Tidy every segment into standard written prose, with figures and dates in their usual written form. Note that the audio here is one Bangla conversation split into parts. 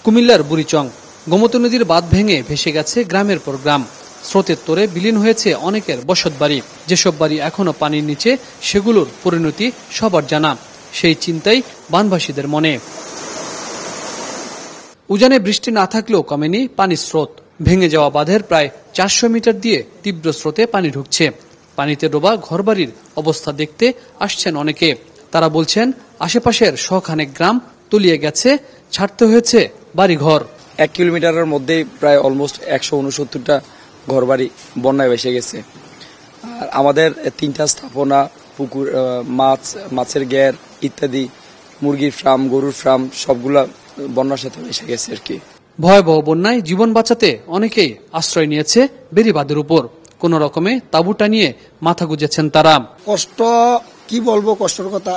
কুমিল্লার বুড়িচং গোমতী নদীর বাঁধ ভেঙে ভেসে গেছে গ্রামের পর গ্রাম। স্রোতের তোরে বিলীন হয়েছে অনেকের বসতবাড়ি। যেসব বাড়ি এখনো পানির নিচে, সেগুলোর পরিণতি সবার জানা। সেই চিন্তাই বানভাসীদের মনে। উজানে বৃষ্টি না থাকলেও কমেনি পানির স্রোত। ভেঙে যাওয়া বাঁধের প্রায় 400 মিটার দিয়ে তীব্র স্রোতে পানি ঢুকছে। পানিতে ডোবা ঘরবাড়ির অবস্থা দেখতে আসছেন অনেকে। তারা বলছেন, আশেপাশের শখানেক গ্রাম তলিয়ে গেছে, ছাড়তে হয়েছে বাড়িঘর। 1 কিলোমিটারের মধ্যেই প্রায় অলমোস্ট 169টা ঘরবাড়ি বন্যায় ভেসে গেছে। আর আমাদের 3টা স্থাপনা, পুকুর, মাছের ঘের ইত্যাদি, মুরগির ফার্ম, গরুর ফার্ম সবগুলা বন্যার সাথে ভেসে গেছে আর কি। ভয়াবহ বন্যায় জীবন বাঁচাতে অনেকেই আশ্রয় নিয়েছে বেড়িবাঁধের উপর। কোন রকমে তাঁবু টানিয়ে মাথা গুজেছেন তারা। কষ্ট কি বলবো, কষ্টের কথা।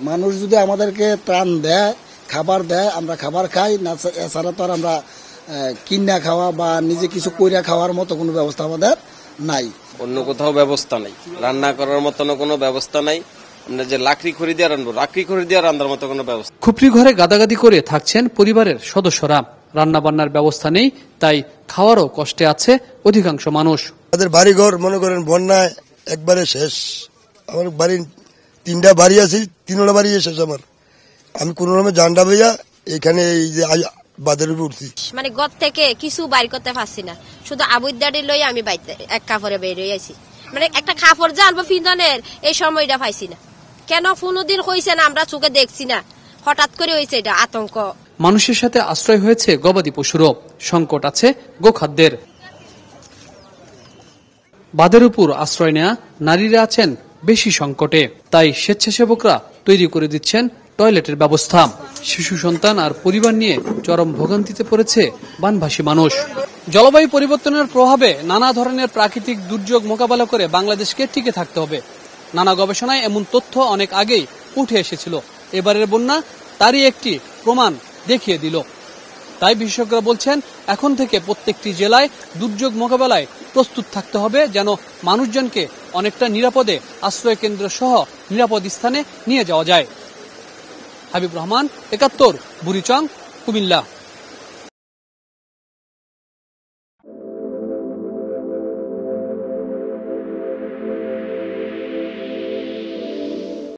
মানুষ যদি আমাদেরকে ত্রাণ দেয়, খাবার দেয়, আমরা খাবার খাই না। এছাড়া তো আর আমরা কিনা খাওয়া বা নিজে কিছু কইরা খাওয়ার মতো কোনো ব্যবস্থা আমাদের নাই। অন্য কোথাও ব্যবস্থা নাই, রান্না করার মতো কোনো ব্যবস্থা নাই। আমরা যে লাকড়ি খড়ি দিয়ে রান্নার মতো কোনো ব্যবস্থা। খুপড়ি ঘরে গাদাগাদি করে থাকছেন পরিবারের সদস্যরা। রান্না বান্নার ব্যবস্থা নেই, তাই খাওয়ারও কষ্টে আছে অধিকাংশ মানুষ। আমাদের বাড়িঘর মনে করেন বন্যায় একবারে শেষ। আমার বাড়ির 3টা বাড়ি আছে, 3টা বাড়ি শেষ আমার। আমি কোন রকমের জান্ডা বইয়া এখানে এই যে বাদের উপর উঠছি। মানে ঘর থেকে কিছু বাইর করতে পারছি না, শুধু আবুদারি লই আমি বাইতে এক কাপড়ে বের হয়ে আছি। মানে একটা কাপড় যে আনবো ফিন্দনের এই সময়টা পাইছি না। কেন কোনোদিন হয়েছে না, আমরা চোখে দেখছি না, হঠাৎ করে হয়েছে এটা আতঙ্ক। মানুষের সাথে আশ্রয় হয়েছে গবাদি পশুরও। সংকট আছে গোখাদ্যের। বাঁধের উপর আশ্রয় নেয়া নারীরা আছেন বেশি সংকটে। তাই স্বেচ্ছাসেবকরা তৈরি করে দিচ্ছেন টয়লেটের ব্যবস্থা। শিশু সন্তান আর পরিবার নিয়ে চরম ভোগান্তিতে পড়েছে বানভাসী মানুষ। জলবায়ু পরিবর্তনের প্রভাবে নানা ধরনের প্রাকৃতিক দুর্যোগ মোকাবেলা করে বাংলাদেশকে টিকে থাকতে হবে। নানা গবেষণায় এমন তথ্য অনেক আগেই উঠে এসেছিল। এবারের বন্যা তারই একটি প্রমাণ দেখিয়ে দিল। তাই বিশেষজ্ঞরা বলছেন, এখন থেকে প্রত্যেকটি জেলায় দুর্যোগ মোকাবেলায় প্রস্তুত থাকতে হবে, যেন মানুষজনকে অনেকটা নিরাপদে আশ্রয় কেন্দ্র সহ নিরাপদ স্থানে নিয়ে যাওয়া যায়। হাবিব রহমান, 71, বুড়িচং, কুমিল্লা।